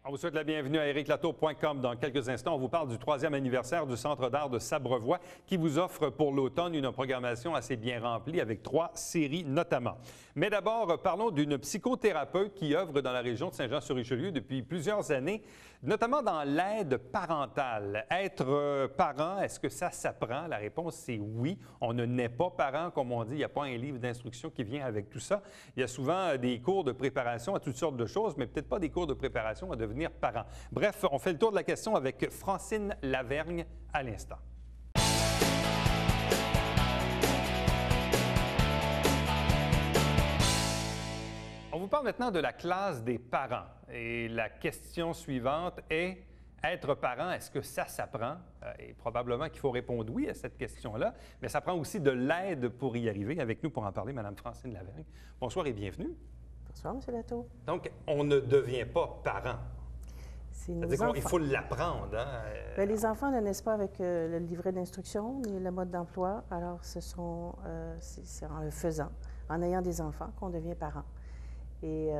On vous souhaite la bienvenue à ericlatour.com. Dans quelques instants, on vous parle du 3e anniversaire du Centre d'art de Sabrevoix qui vous offre pour l'automne une programmation assez bien remplie avec 3 séries notamment. Mais d'abord, parlons d'une psychothérapeute qui œuvre dans la région de Saint-Jean-sur-Richelieu depuis plusieurs années, notamment dans l'aide parentale. Être parent, est-ce que ça s'apprend? La réponse, c'est oui. On ne naît pas parent, comme on dit. Il n'y a pas un livre d'instruction qui vient avec tout ça. Il y a souvent des cours de préparation à toutes sortes de choses, mais peut-être pas des cours de préparation à devenir parent. Bref, on fait le tour de la question avec Francine Lavergne à l'instant. On vous parle maintenant de la classe des parents. Et la question suivante est, être parent, est-ce que ça s'apprend? Et probablement qu'il faut répondre oui à cette question-là, mais ça prend aussi de l'aide pour y arriver. Avec nous pour en parler, Mme Francine Lavergne. Bonsoir et bienvenue. Bonsoir, M. Latour. Donc, on ne devient pas parent. C'est-à-dire qu'il faut l'apprendre. Hein? Bien, les enfants ne naissent pas avec le livret d'instruction ni le mode d'emploi. Alors, c'est en le faisant, en ayant des enfants, qu'on devient parent. Et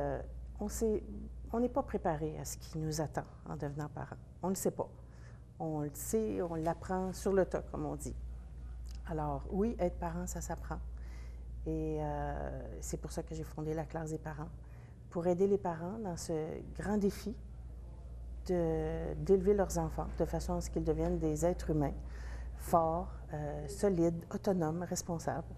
on n'est pas préparé à ce qui nous attend en devenant parent. On ne le sait pas. On le sait, on l'apprend sur le tas, comme on dit. Alors, oui, être parent, ça s'apprend. Et c'est pour ça que j'ai fondé la classe des parents, pour aider les parents dans ce grand défi d'élever leurs enfants de façon à ce qu'ils deviennent des êtres humains forts, solides, autonomes, responsables.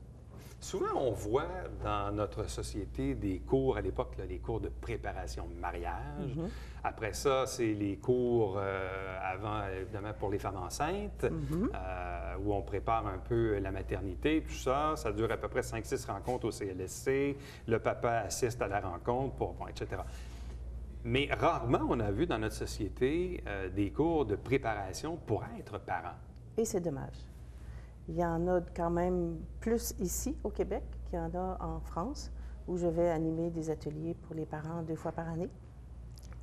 Souvent, on voit dans notre société des cours, à l'époque, les cours de préparation de mariage. Après ça, c'est les cours avant, évidemment, pour les femmes enceintes, où on prépare un peu la maternité, tout ça. Ça dure à peu près 5-6 rencontres au CLSC. Le papa assiste à la rencontre, etc. Mais rarement, on a vu dans notre société des cours de préparation pour être parent. Et c'est dommage. Il y en a quand même plus ici, au Québec, qu'il y en a en France, où je vais animer des ateliers pour les parents 2 fois par année.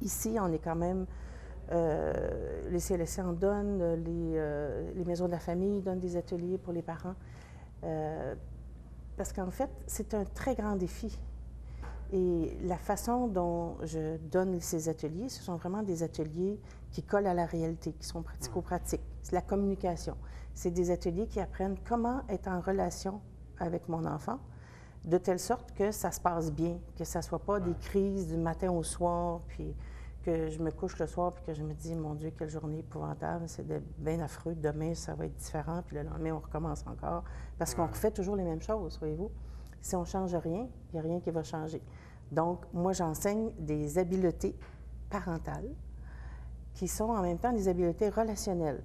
Ici, on est quand même... les CLSC en donnent, les maisons de la famille donnent des ateliers pour les parents. Parce qu'en fait, c'est un très grand défi. Et la façon dont je donne ces ateliers, ce sont vraiment des ateliers qui collent à la réalité, qui sont pratico-pratiques. C'est la communication. C'est des ateliers qui apprennent comment être en relation avec mon enfant, de telle sorte que ça se passe bien, que ça ne soit pas des crises du matin au soir, puis que je me couche le soir, puis que je me dis, mon Dieu, quelle journée épouvantable, c'est bien affreux, demain, ça va être différent, puis le lendemain, on recommence encore. Parce qu'on refait toujours les mêmes choses, voyez-vous. Si on ne change rien, il n'y a rien qui va changer. Donc, moi, j'enseigne des habiletés parentales qui sont en même temps des habiletés relationnelles.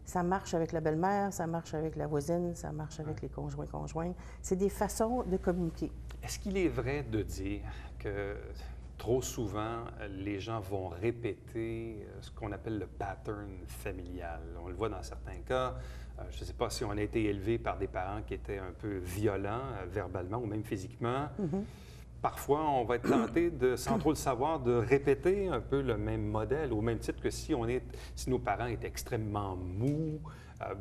Ça marche avec la belle-mère, ça marche avec la voisine, ça marche avec les conjoints-conjointes. C'est des façons de communiquer. Est-ce qu'il est vrai de dire que trop souvent, les gens vont répéter ce qu'on appelle le pattern familial? On le voit dans certains cas. Je ne sais pas si on a été élevé par des parents qui étaient un peu violents, verbalement ou même physiquement. Parfois, on va être tenté, sans trop le savoir, de répéter un peu le même modèle, au même titre que si nos parents étaient extrêmement mous,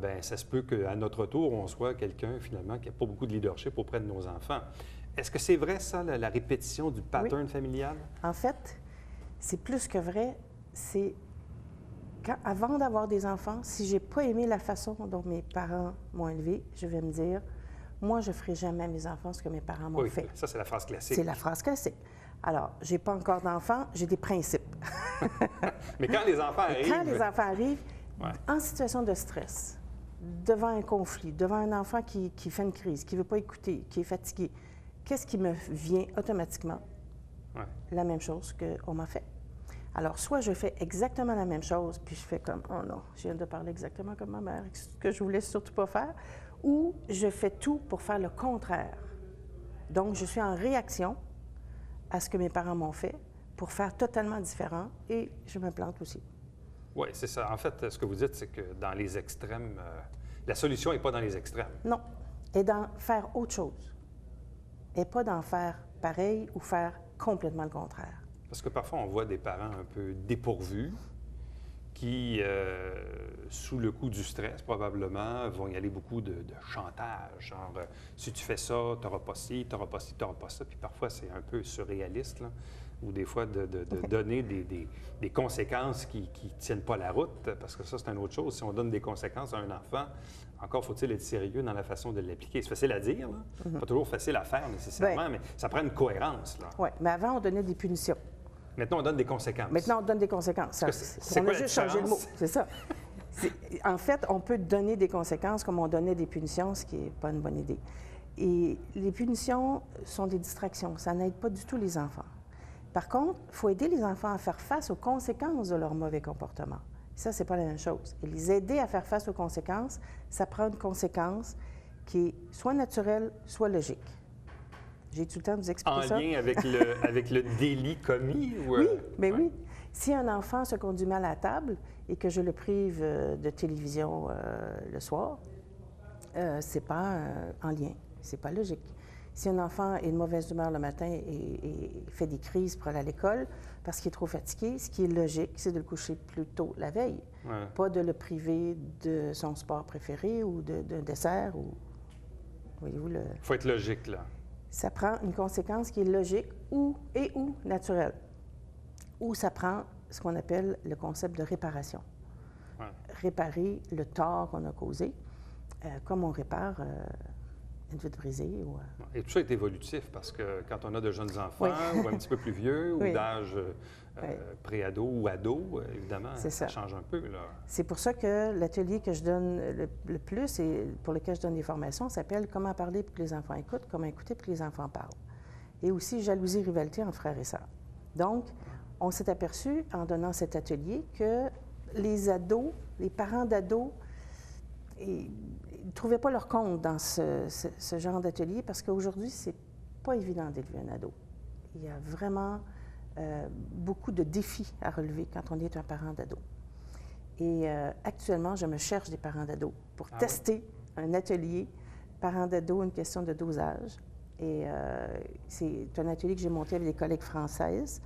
bien, ça se peut qu'à notre tour, on soit quelqu'un, finalement, qui n'a pas beaucoup de leadership auprès de nos enfants. Est-ce que c'est vrai, ça, la répétition du pattern familial? En fait, c'est plus que vrai. C'est avant d'avoir des enfants, si je n'ai pas aimé la façon dont mes parents m'ont élevé, je vais me dire, moi, je ne ferai jamais à mes enfants ce que mes parents m'ont fait. Ça, c'est la phrase classique. C'est la phrase classique. Alors, je n'ai pas encore d'enfants, j'ai des principes. Mais quand les enfants arrivent... Quand les enfants arrivent, en situation de stress, devant un conflit, devant un enfant qui fait une crise, qui ne veut pas écouter, qui est fatigué, qu'est-ce qui me vient automatiquement? La même chose qu'on m'a fait. Alors, soit je fais exactement la même chose, puis je fais comme, oh non, je viens de parler exactement comme ma mère, ce que je voulais surtout pas faire, ou je fais tout pour faire le contraire. Donc, je suis en réaction à ce que mes parents m'ont fait pour faire totalement différent, et je me plante aussi. Oui, c'est ça. En fait, ce que vous dites, c'est que dans les extrêmes, la solution n'est pas dans les extrêmes. Non, et d'en faire autre chose, et pas d'en faire pareil ou faire complètement le contraire. Parce que parfois, on voit des parents un peu dépourvus qui, sous le coup du stress, probablement, vont y aller beaucoup de chantage. Genre, si tu fais ça, tu n'auras pas ci, tu n'auras pas ci, tu n'auras pas ça. Puis parfois, c'est un peu surréaliste, là. ou des fois de donner des conséquences qui ne tiennent pas la route, parce que ça, c'est une autre chose. Si on donne des conséquences à un enfant, encore faut-il être sérieux dans la façon de l'appliquer. C'est facile à dire, là. Pas toujours facile à faire nécessairement, mais ça prend une cohérence. Oui, mais avant, on donnait des punitions. Maintenant, on donne des conséquences. Maintenant, on donne des conséquences. C'est on quoi a la juste changé le mot, différence? c'est ça. En fait, on peut donner des conséquences comme on donnait des punitions, ce qui n'est pas une bonne idée. Et les punitions sont des distractions. Ça n'aide pas du tout les enfants. Par contre, il faut aider les enfants à faire face aux conséquences de leur mauvais comportement. Ça, c'est pas la même chose. Et les aider à faire face aux conséquences, ça prend une conséquence qui est soit naturelle, soit logique. J'ai tout le temps de vous expliquer ça. En lien avec le délit commis? Ou, oui, mais oui. Si un enfant se conduit mal à table et que je le prive de télévision le soir, c'est pas en lien, c'est pas logique. Si un enfant est de mauvaise humeur le matin et fait des crises pour aller à l'école parce qu'il est trop fatigué, ce qui est logique, c'est de le coucher plus tôt la veille, pas de le priver de son sport préféré ou d'un dessert. Ou, voyez-vous, il faut être logique, là. Ça prend une conséquence qui est logique ou naturelle. Ou ça prend ce qu'on appelle le concept de réparation. Réparer le tort qu'on a causé, comme on répare une vitre brisée. Et tout ça est évolutif parce que quand on a de jeunes enfants ou un petit peu plus vieux ou d'âge pré-ado ou ado, évidemment, ça change un peu. C'est pour ça que l'atelier que je donne le plus et pour lequel je donne des formations s'appelle « Comment parler pour que les enfants écoutent, comment écouter pour que les enfants parlent ». Et aussi « Jalousie, rivalité entre frères et sœurs ». Donc, on s'est aperçu en donnant cet atelier que les ados, les parents d'ados, ils ne trouvaient pas leur compte dans ce genre d'atelier parce qu'aujourd'hui, c'est pas évident d'élever un ado. Il y a vraiment beaucoup de défis à relever quand on est un parent d'ado. Et actuellement, je me cherche des parents d'ado pour tester un atelier parents d'ado, une question de dosage. Et c'est un atelier que j'ai monté avec des collègues françaises.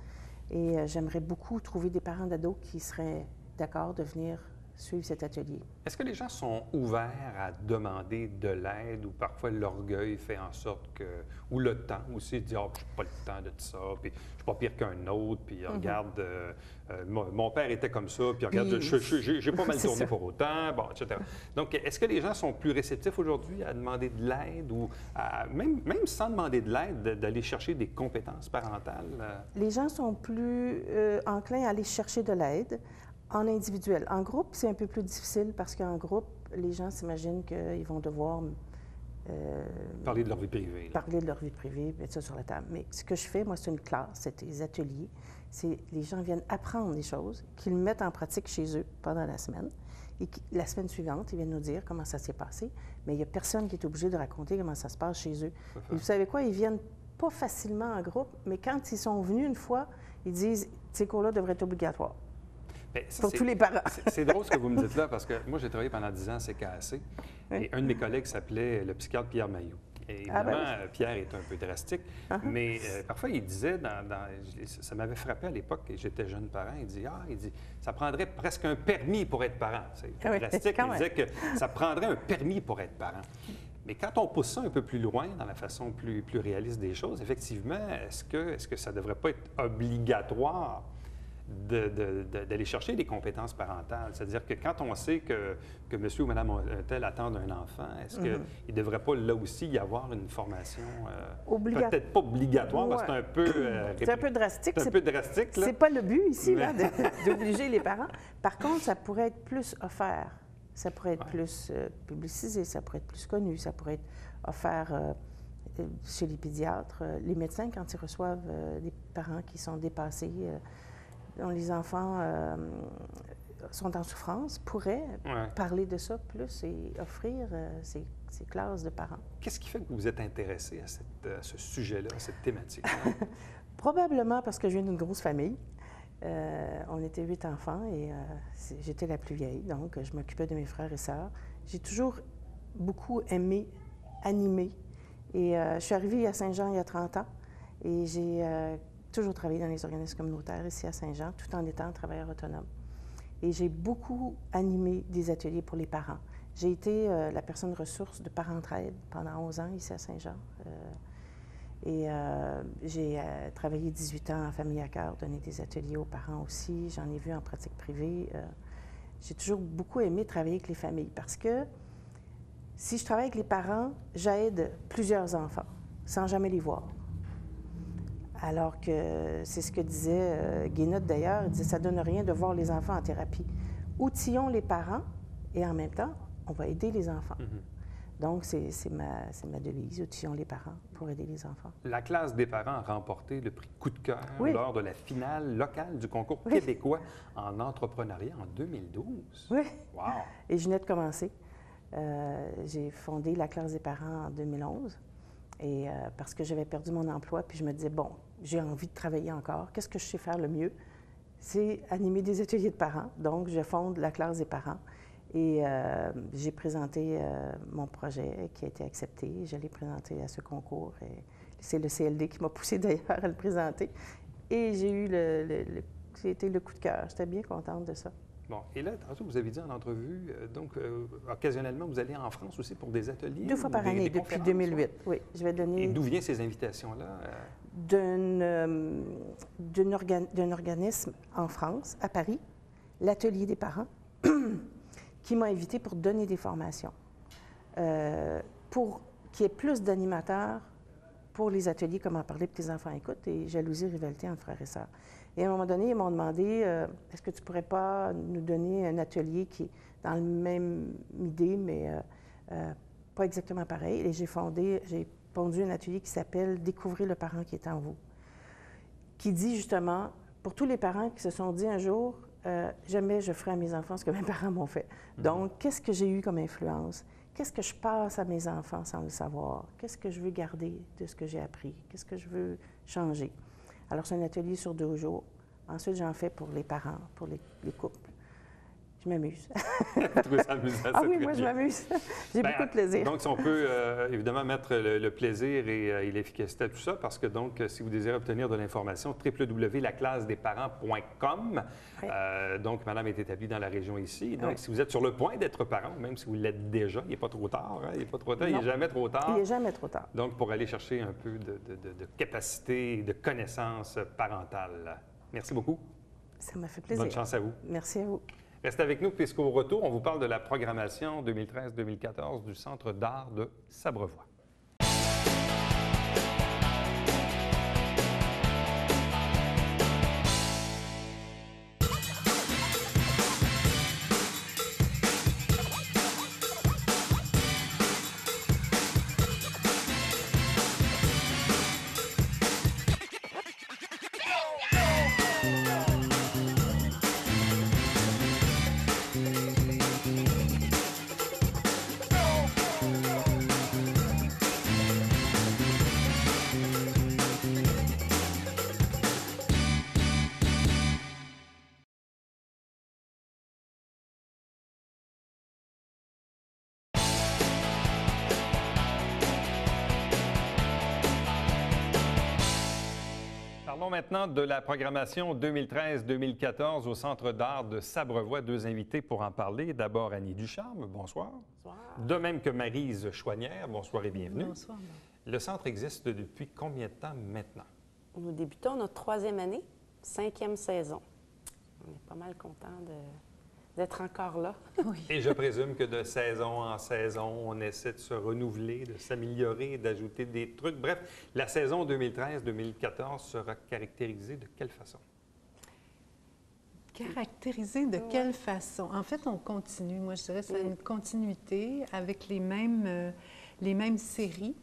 Et j'aimerais beaucoup trouver des parents d'ados qui seraient d'accord de venir suivre cet atelier. Est-ce que les gens sont ouverts à demander de l'aide ou parfois l'orgueil fait en sorte que... ou le temps aussi, de dire « oh, je n'ai pas le temps de ça, puis je suis pas pire qu'un autre, puis regarde, mon père était comme ça, puis regarde, j'ai pas mal tourné pour autant, bon, etc. » Donc, est-ce que les gens sont plus réceptifs aujourd'hui à demander de l'aide ou même sans demander de l'aide, d'aller chercher des compétences parentales? Les gens sont plus enclins à aller chercher de l'aide. En individuel. En groupe, c'est un peu plus difficile parce qu'en groupe, les gens s'imaginent qu'ils vont devoir... parler de leur vie privée. Parler de leur vie privée, mettre ça sur la table. Mais ce que je fais, moi, c'est une classe, c'est des ateliers. Les gens viennent apprendre des choses, qu'ils mettent en pratique chez eux pendant la semaine. Et la semaine suivante, ils viennent nous dire comment ça s'est passé. Mais il n'y a personne qui est obligé de raconter comment ça se passe chez eux. Et vous savez quoi? Ils viennent pas facilement en groupe, mais quand ils sont venus une fois, ils disent « ces cours-là devraient être obligatoires ». Pour tous les parents. C'est drôle ce que vous me dites là, parce que moi, j'ai travaillé pendant 10 ans à CKAC, et un de mes collègues s'appelait le psychiatre Pierre Mailloux. Et évidemment, Pierre est un peu drastique, mais parfois, il disait, ça m'avait frappé à l'époque, et j'étais jeune parent, il dit, ça prendrait presque un permis pour être parent. C'est drastique, il disait que ça prendrait un permis pour être parent. Mais quand on pousse ça un peu plus loin, dans la façon plus réaliste des choses, effectivement, est-ce que ça ne devrait pas être obligatoire d'aller chercher des compétences parentales? C'est-à-dire que quand on sait que monsieur ou madame tel attendent un enfant, est-ce qu'il ne devrait pas là aussi y avoir une formation peut-être pas obligatoire, parce que c'est un peu... c'est un peu drastique. C'est un peu drastique, là. C'est pas le but ici, là, d'obliger les parents. Par contre, ça pourrait être plus offert. Ça pourrait être plus publicisé, ça pourrait être plus connu, ça pourrait être offert chez les pédiatres. Les médecins, quand ils reçoivent des parents qui sont dépassés, dont les enfants sont en souffrance, pourraient parler de ça plus et offrir ces classes de parents. Qu'est-ce qui fait que vous êtes intéressé à ce sujet-là, à cette thématique-là? Probablement parce que je viens d'une grosse famille. On était 8 enfants et j'étais la plus vieille, donc je m'occupais de mes frères et sœurs. J'ai toujours beaucoup aimé animer. Et je suis arrivée à Saint-Jean il y a 30 ans et j'ai toujours travaillé dans les organismes communautaires ici à Saint-Jean, tout en étant travailleur autonome. Et j'ai beaucoup animé des ateliers pour les parents. J'ai été la personne ressource de Parents-Entraide pendant 11 ans ici à Saint-Jean. Et j'ai travaillé 18 ans en famille à cœur, donné des ateliers aux parents aussi. J'en ai vu en pratique privée. J'ai toujours beaucoup aimé travailler avec les familles parce que si je travaille avec les parents, j'aide plusieurs enfants sans jamais les voir. Alors que c'est ce que disait Guénotte d'ailleurs, il disait ça ne donne rien de voir les enfants en thérapie. Outillons les parents et en même temps, on va aider les enfants. Donc, c'est ma devise, outillons les parents pour aider les enfants. La classe des parents a remporté le prix Coup de cœur lors de la finale locale du concours québécois en entrepreneuriat en 2012. Oui. Wow! Et je venais de commencer. J'ai fondé la classe des parents en 2011 et parce que j'avais perdu mon emploi, puis je me disais, bon, j'ai envie de travailler encore. Qu'est-ce que je sais faire le mieux? C'est animer des ateliers de parents. Donc, je fonde la classe des parents. Et j'ai présenté mon projet qui a été accepté. Je l'ai présenté à ce concours. C'est le CLD qui m'a poussé d'ailleurs à le présenter. Et j'ai eu c'était le coup de cœur. J'étais bien contente de ça. Bon, et là, tantôt, vous avez dit en entrevue, donc, occasionnellement, vous allez en France aussi pour des ateliers? 2 fois par année, depuis 2008. Oui, je vais donner... Et d'où viennent ces invitations-là? D'un organisme en France, à Paris, l'Atelier des parents, qui m'a invité pour donner des formations, pour qu'il y ait plus d'animateurs pour les ateliers, comme en parler, pour que les enfants écoutent, et jalousie, rivalité entre frères et sœurs. Et à un moment donné, ils m'ont demandé, est-ce que tu ne pourrais pas nous donner un atelier qui est dans la même idée, mais pas exactement pareil. Et j'ai pondu un atelier qui s'appelle « Découvrez le parent qui est en vous », qui dit justement, pour tous les parents qui se sont dit un jour, jamais je ferai à mes enfants ce que mes parents m'ont fait. Donc, qu'est-ce que j'ai eu comme influence? Qu'est-ce que je passe à mes enfants sans le savoir? Qu'est-ce que je veux garder de ce que j'ai appris? Qu'est-ce que je veux changer? Alors, c'est un atelier sur 2 jours. Ensuite, j'en fais pour les parents, pour les couples. Je m'amuse. Vous trouvez ça amusant? Ah oui, moi, je m'amuse. J'ai beaucoup de plaisir. Donc, si on peut évidemment mettre le plaisir et l'efficacité à tout ça, parce que donc, si vous désirez obtenir de l'information, www.laclassedesparents.com. Oui. Donc, madame est établie dans la région ici. Donc, si vous êtes sur le point d'être parent, ou même si vous l'êtes déjà, il n'est pas trop tard. Hein? Il n'est pas trop tard. Non. Il n'est jamais trop tard. Il n'est jamais trop tard. Donc, pour aller chercher un peu de capacité et de connaissances parentales. Merci beaucoup. Ça m'a fait plaisir. Bonne chance à vous. Merci à vous. Restez avec nous, puisqu'au retour, on vous parle de la programmation 2013-2014 du Centre d'art de Sabrevois. Parlons maintenant de la programmation 2013-2014 au Centre d'art de Sabrevois. 2 invités pour en parler. D'abord, Annie Ducharme, bonsoir. Bonsoir. De même que Maryse Chouanière, bonsoir et bienvenue. Bonsoir. Le centre existe depuis combien de temps maintenant? Nous débutons notre 3e année, 5e saison. On est pas mal contents d'être encore là. Oui. Et je présume que de saison en saison, on essaie de se renouveler, de s'améliorer, d'ajouter des trucs. Bref, la saison 2013-2014 sera caractérisée de quelle façon? Caractérisée de quelle façon? En fait, on continue. Moi, je dirais que c'est une continuité avec les mêmes séries.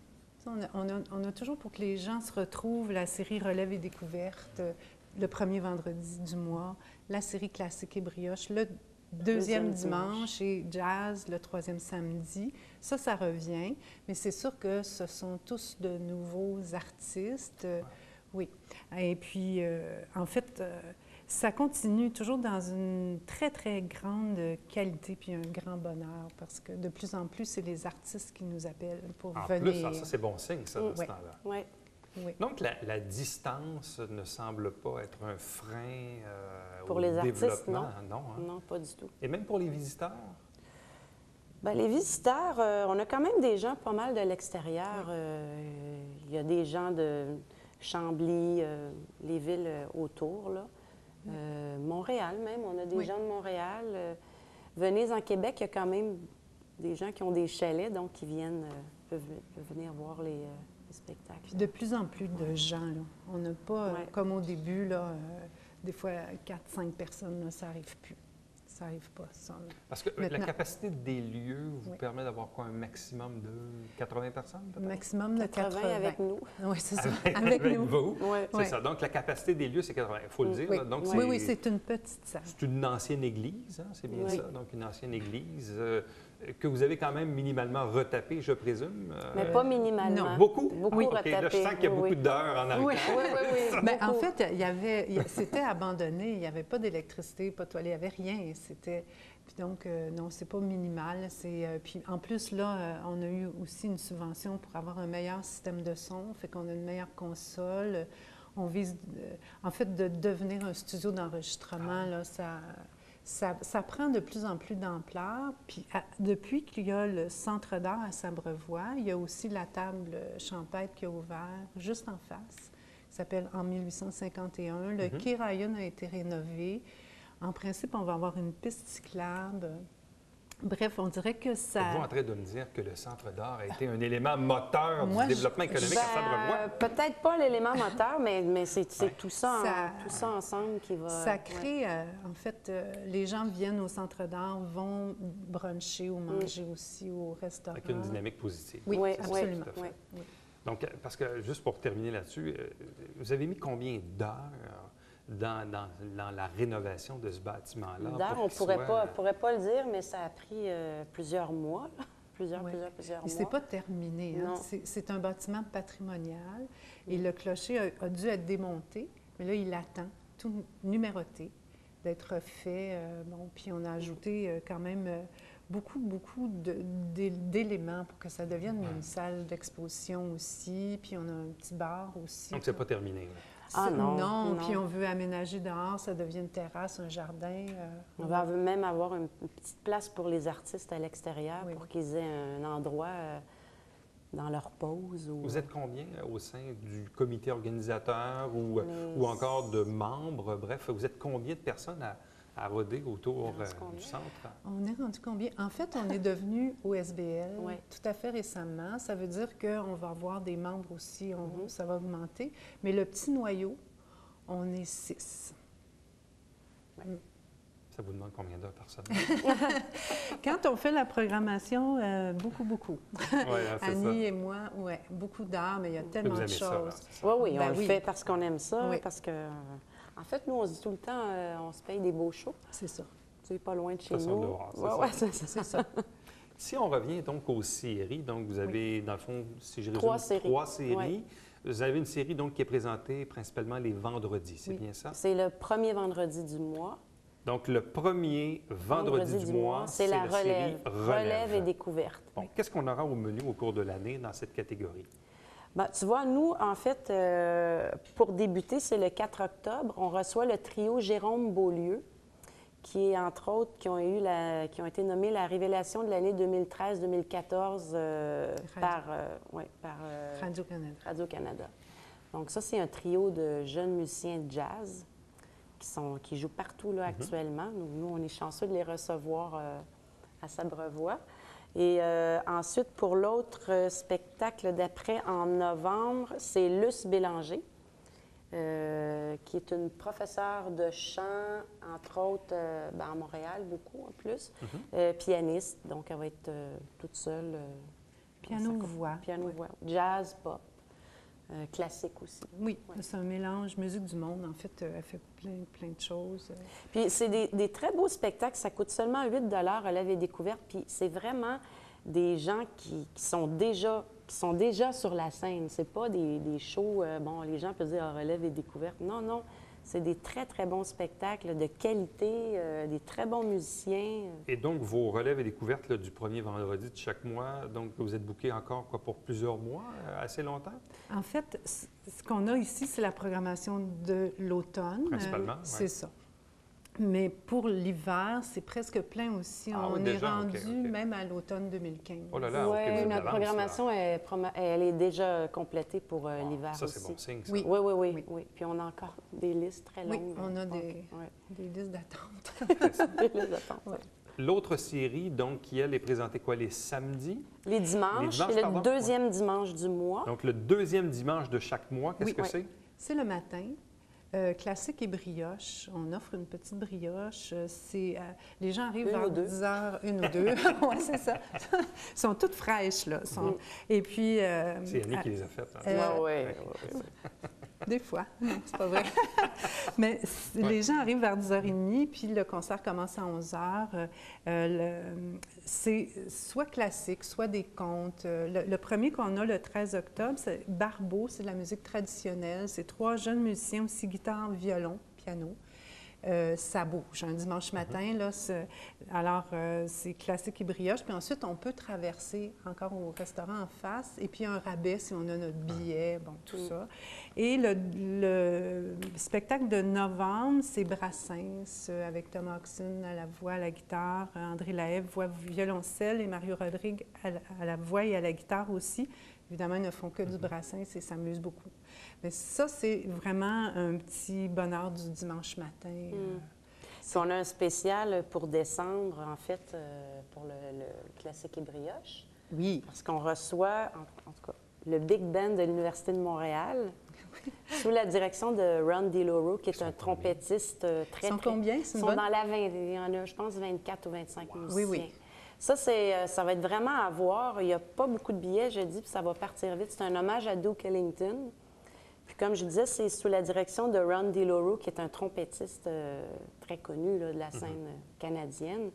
On a toujours, pour que les gens se retrouvent, la série Relève et découverte, le premier vendredi du mois, la série Classique et brioche, le deuxième dimanche et jazz le 3e samedi. Ça revient, mais c'est sûr que ce sont tous de nouveaux artistes. Oui. Et puis, en fait, ça continue toujours dans une très, très grande qualité puis un grand bonheur parce que de plus en plus, c'est les artistes qui nous appellent pour venir. En plus, ça c'est bon signe, ça, dans ce temps-là. Oui. Oui. Donc, la distance ne semble pas être un frein pour au les artistes, développement. non. Non, hein? Non, pas du tout. Et même pour les visiteurs? Bien, les visiteurs, on a quand même des gens pas mal de l'extérieur. Il y a des gens de Chambly, les villes autour, là. Montréal même, on a des gens de Montréal. Venez en Québec, il y a quand même des gens qui ont des chalets, donc qui viennent, peuvent venir voir les spectacles. Puis de plus en plus de gens, là. On n'a pas, comme au début, là, des fois 4-5 personnes, là, ça n'arrive plus. Ça n'arrive pas, ça. Là. Parce que Maintenant, la capacité des lieux vous permet d'avoir quoi, un maximum de 80 personnes, peut-être? Maximum de 80. avec nous. Oui, c'est ça. Avec nous. vous. Ouais. C'est ça. Donc, la capacité des lieux, c'est 80. Il faut le dire. Oui, Là. Donc, oui, c'est une petite salle. c'est une ancienne église, hein? C'est bien Oui. ça. Donc, une ancienne église que vous avez quand même minimalement retapée, je présume. Mais pas minimalement. non. Beaucoup? Beaucoup OK, retapé. là, je sens qu'il y a beaucoup d'heures en arrière. Oui, oui. En fait, c'était abandonné. Il n'y avait pas d'électricité, pas de toilette, il n'y avait rien. C'était... Puis donc, non, c'est pas minimal. Puis en plus, là, on a eu aussi une subvention pour avoir un meilleur système de son, fait qu'on a une meilleure console. On vise, en fait, de devenir un studio d'enregistrement, là, ça prend de plus en plus d'ampleur. Puis depuis qu'il y a le Centre d'art à Sabrevois, il y a aussi la table champêtre qui a ouvert juste en face, qui s'appelle En 1851. Le quai Ryan a été rénové. En principe, on va avoir une piste cyclable. Bref, on dirait que ça... Êtes-vous en train de me dire que le Centre d'art a été un élément moteur du développement économique à Sabrevois? Peut-être pas l'élément moteur, mais c'est tout ça ensemble qui va... Ça crée, en fait, les gens viennent au Centre d'art, vont bruncher ou manger aussi au restaurant. Avec une dynamique positive. Oui, Oui, absolument. oui. Oui. Donc, parce que, juste pour terminer là-dessus, vous avez mis combien d'heures dans la rénovation de ce bâtiment-là? D'heures, on ne pourrait pas le dire, mais ça a pris plusieurs mois, là. Plusieurs Et mois. c'est pas terminé. Hein? C'est un bâtiment patrimonial et le clocher a dû être démonté, mais là, il attend, tout numéroté, d'être fait. Puis on a ajouté quand même beaucoup d'éléments pour que ça devienne une salle d'exposition aussi. Puis on a un petit bar aussi. Donc, c'est pas terminé. Là. Ah non. Puis on veut aménager dehors, ça devient une terrasse, un jardin. On va même avoir une petite place pour les artistes à l'extérieur pour qu'ils aient un endroit dans leur pause. Vous êtes combien au sein du comité organisateur ou encore de membres? Bref, vous êtes combien de personnes à rôder autour du centre? On est rendu combien? En fait, on est devenu OSBL tout à fait récemment. Ça veut dire qu'on va avoir des membres aussi, ça va augmenter. Mais le petit noyau, on est 6. Ça vous demande combien d'heures par semaine? Quand on fait la programmation, beaucoup. Annie ça. et moi, beaucoup d'heures, mais il y a tellement de choses. Oui, on le fait parce qu'on aime ça, parce que... En fait, nous, on se dit tout le temps, on se paye des beaux shows. C'est ça. C'est pas loin de chez nous. C'est ça. Si on revient donc aux séries, donc vous avez, dans le fond, si je résume, 3 séries. Oui. Vous avez une série donc qui est présentée principalement les vendredis, c'est bien ça? C'est le premier vendredi du mois. Donc, le premier vendredi du mois, c'est la série relève et découverte. Bon, qu'est-ce qu'on aura au menu au cours de l'année dans cette catégorie? Bien, tu vois, nous, en fait, pour débuter, c'est le 4 octobre, on reçoit le trio Jérôme Beaulieu, qui est, entre autres, qui ont été nommés la révélation de l'année 2013-2014 par Radio-Canada. Donc ça, c'est un trio de jeunes musiciens de jazz qui jouent partout là, actuellement. Nous, on est chanceux de les recevoir à Sabrevois. Et ensuite, pour l'autre spectacle d'après, en novembre, c'est Luce Bélanger, qui est une professeure de chant, entre autres, à Montréal, beaucoup en plus, pianiste. Donc, elle va être toute seule. Piano-voix. Piano-voix. Jazz, pop, classique aussi. Oui, c'est un mélange, musique du monde. En fait, elle fait plein de choses. Puis c'est des très beaux spectacles. Ça coûte seulement 8 relève et découverte. Puis c'est vraiment des gens qui sont déjà sur la scène. C'est pas des shows, les gens peuvent dire relève et découverte. Non. C'est des très, très bons spectacles de qualité, des très bons musiciens. Et donc, vos relèves et découvertes là, du premier vendredi de chaque mois, donc vous êtes booké encore pour plusieurs mois, assez longtemps? En fait, ce qu'on a ici, c'est la programmation de l'automne. Principalement, c'est ça. Mais pour l'hiver, c'est presque plein aussi. Ah, On oui, est déjà? rendu OK, OK. même à l'automne 2015. Oh là là, OK, Oui, vous êtes notre d'avance, programmation, là. elle est déjà complétée pour l'hiver Ça, aussi. c'est bon signe, ça. Oui. Oui, oui, oui, Oui. oui. Puis on a encore des listes très Oui, longues. on a Ouais. des listes d'attente. Des listes d'attente. Ouais. L'autre série, donc, qui, elle, est présentée quoi, les samedis? Les dimanches, dimanches, c'est pardon? le deuxième dimanche du mois. Donc, le deuxième dimanche de chaque mois, qu'est-ce Oui. que Ouais. c'est? C'est le matin. Classique et brioche. On offre une petite brioche. Les gens arrivent Une vers ou deux. 10 heures, une ou deux. Oui, c'est ça. Elles sont toutes fraîches, là. Et puis... C'est Annie qui les a faites. Hein? Ouais. Des fois, non, c'est pas vrai. Mais les gens arrivent vers 10h30, puis le concert commence à 11h. C'est soit classique, soit des contes. Le premier qu'on a le 13 octobre, c'est Barbeau, c'est de la musique traditionnelle. C'est 3 jeunes musiciens, aussi guitare, violon, piano. Ça bouge. Un dimanche matin, là, c'est classique et brioche. Puis ensuite, on peut traverser encore au restaurant en face. Et puis un rabais si on a notre billet, bon, tout ça. Et le spectacle de novembre, c'est Brassens, avec Thomas Oxen à la voix, à la guitare, André Lahaye, voix violoncelle, et Mario Rodrigue à la voix et à la guitare aussi. Évidemment, ils ne font que du Brassens et s'amusent beaucoup. Mais ça, c'est vraiment un petit bonheur du dimanche matin. Puis on a un spécial pour décembre, en fait, pour le classique et brioche. Oui. Parce qu'on reçoit, en tout cas, le Big Band de l'Université de Montréal, sous la direction de Ron DeLauro, qui est un trompettiste très... Ils sont combien? Ils sont dans la 20, il y en a, je pense, 24 ou 25 musiciens. Oui, oui. Ça, ça va être vraiment à voir. Il n'y a pas beaucoup de billets, je dis, puis ça va partir vite. C'est un hommage à Duke Ellington. Puis comme je disais, c'est sous la direction de Ron DeLauro, qui est un trompettiste très connu là, de la scène canadienne.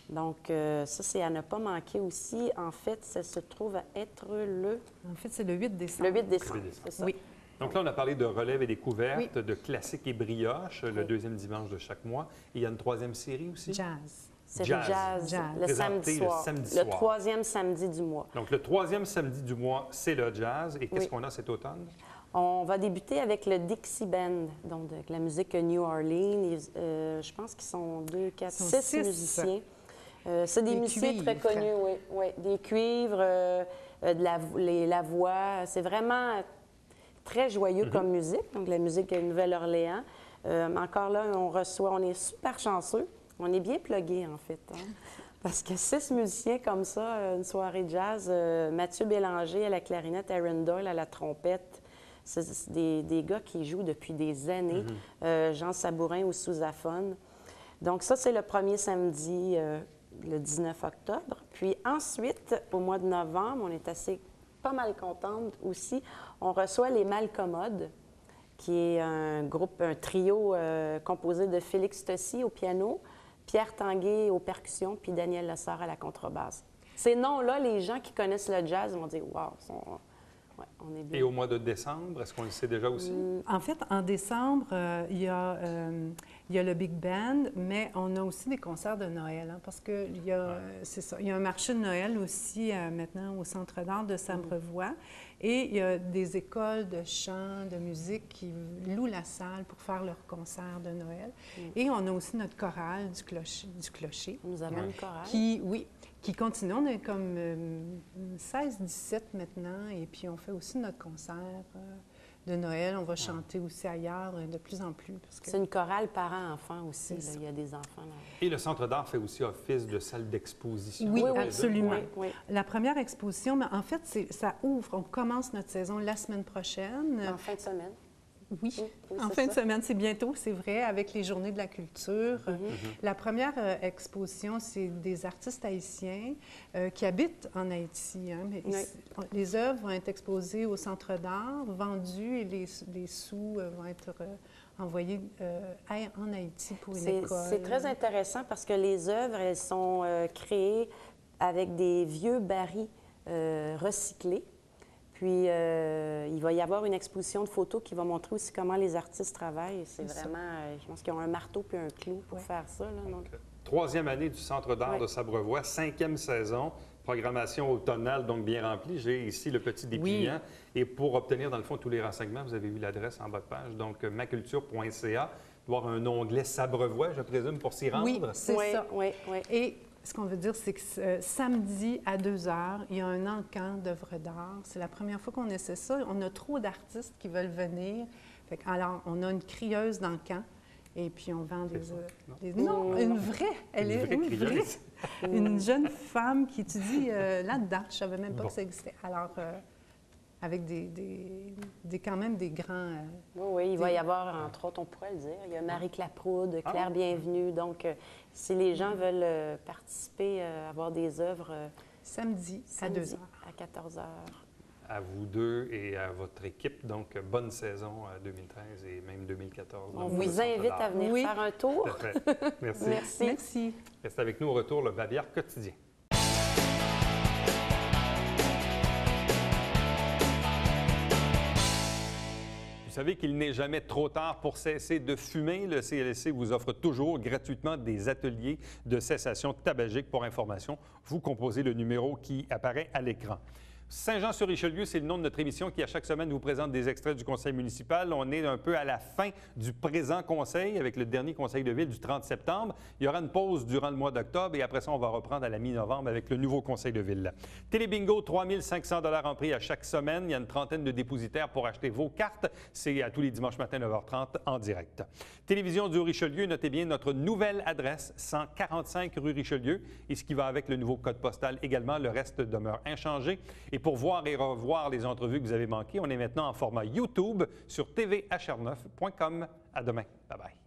Donc, ça, c'est à ne pas manquer aussi. En fait, ça se trouve à être En fait, c'est le 8 décembre. le 8 décembre. Le 8 décembre. C'est ça. Oui. Donc là, on a parlé de relève et découverte, de classique et brioche, le deuxième dimanche de chaque mois. Et il y a une troisième série aussi? Jazz. C'est Jazz. le jazz, Jazz. le Présenté samedi le soir. samedi Le soir. troisième samedi du mois. Donc, le troisième samedi du mois, c'est le jazz. Et qu'est-ce Oui. qu'on a cet automne? On va débuter avec le Dixie Band, donc de la musique New Orleans. Je pense qu'ils sont 2, 4, Ils sont 6 six. musiciens. C'est des musiciens très cuivres. connus, oui. Oui, des cuivres, la voix. C'est vraiment très joyeux comme musique, donc la musique Nouvelle-Orléans. Encore là, on est super chanceux. On est bien plugués, en fait. Hein? Parce que 6 musiciens comme ça, une soirée jazz, Mathieu Bélanger à la clarinette, Aaron Doyle à la trompette. C'est des gars qui jouent depuis des années. Jean Sabourin au sousaphone. Donc ça, c'est le premier samedi, le 19 octobre. Puis ensuite, au mois de novembre, on est pas mal contente aussi. On reçoit les Malcommodes, qui est un trio composé de Félix Tossy au piano, Pierre Tanguay aux percussions, puis Daniel Lessard à la contrebasse. Ces noms-là, les gens qui connaissent le jazz vont dire « Wow, ouais, on est bien. » Et au mois de décembre, est-ce qu'on le sait déjà aussi? En fait, en décembre, il y a le Big Band, mais on a aussi des concerts de Noël, hein, parce qu'il y a, c'est ça, il y a un marché de Noël aussi maintenant au Centre d'art de Sabrevoix, et il y a des écoles de chant, de musique qui louent la salle pour faire leurs concerts de Noël. Et on a aussi notre chorale du clocher Nous avons une chorale. qui continue. On est comme 16-17 maintenant, et puis on fait aussi notre concert de Noël. On va chanter aussi ailleurs de plus en plus. Parce que... C'est une chorale parents-enfants aussi. Là. Il y a des enfants là. Et le Centre d'art fait aussi office de salle d'exposition. Oui, oui, absolument. oui. La première exposition, mais en fait, ça ouvre. On commence notre saison la semaine prochaine. En fin de semaine. Oui, oui, en c'est fin de ça. semaine, c'est bientôt, c'est vrai, avec les Journées de la culture. La première exposition, c'est des artistes haïtiens qui habitent en Haïti. Hein, mais les œuvres vont être exposées au Centre d'art, vendues, et les sous vont être envoyés en Haïti pour une école. C'est très intéressant parce que les œuvres, elles sont créées avec des vieux barils recyclés. Puis, il va y avoir une exposition de photos qui va montrer aussi comment les artistes travaillent. C'est vraiment, je pense qu'ils ont un marteau puis un clou pour faire ça. Là, donc. Troisième année du Centre d'art de Sabrevoix, 5e saison, programmation automnale, donc bien remplie. J'ai ici le petit dépliant. Et pour obtenir, dans le fond, tous les renseignements, vous avez vu l'adresse en bas de page, donc maculture.ca. doit avoir un onglet Sabrevoix, je présume, pour s'y rendre. Oui, c'est Oui, ça. oui, oui. Et ce qu'on veut dire, c'est que samedi à 2 h, il y a un encan d'œuvres d'art. C'est la première fois qu'on essaie ça. On a trop d'artistes qui veulent venir. Alors, on a une crieuse d'encan. Et puis, on vend Non, une vraie. Elle est une vraie. Une jeune femme qui étudie là-dedans. Je ne savais même pas que ça existait. Alors, avec quand même des grands... Oui, il va y avoir, entre autres, on pourrait le dire, il y a Marie Claproude, Claire Bienvenue. Donc, si les gens veulent participer, avoir des œuvres... Samedi à 2 h. À 14 h. À vous deux et à votre équipe. Donc, bonne saison 2013 et même 2014. On vous invite à venir faire un tour. Tout à fait. Merci. Merci. Merci. Restez avec nous au retour, le Bavière quotidien. Vous savez qu'il n'est jamais trop tard pour cesser de fumer. Le CLSC vous offre toujours gratuitement des ateliers de cessation tabagique. Pour information, vous composez le numéro qui apparaît à l'écran. Saint-Jean-sur-Richelieu, c'est le nom de notre émission qui, à chaque semaine, vous présente des extraits du conseil municipal. On est un peu à la fin du présent conseil avec le dernier conseil de ville du 30 septembre. Il y aura une pause durant le mois d'octobre et après ça, on va reprendre à la mi-novembre avec le nouveau conseil de ville. Télébingo, 3 500 $ en prix à chaque semaine. Il y a une trentaine de dépositaires pour acheter vos cartes. C'est à tous les dimanches matin, 9h30, en direct. Télévision du Richelieu, notez bien notre nouvelle adresse, 145 rue Richelieu. Et ce qui va avec le nouveau code postal également, le reste demeure inchangé. Et pour voir et revoir les entrevues que vous avez manquées, on est maintenant en format YouTube sur tvhr9.com. À demain. Bye bye.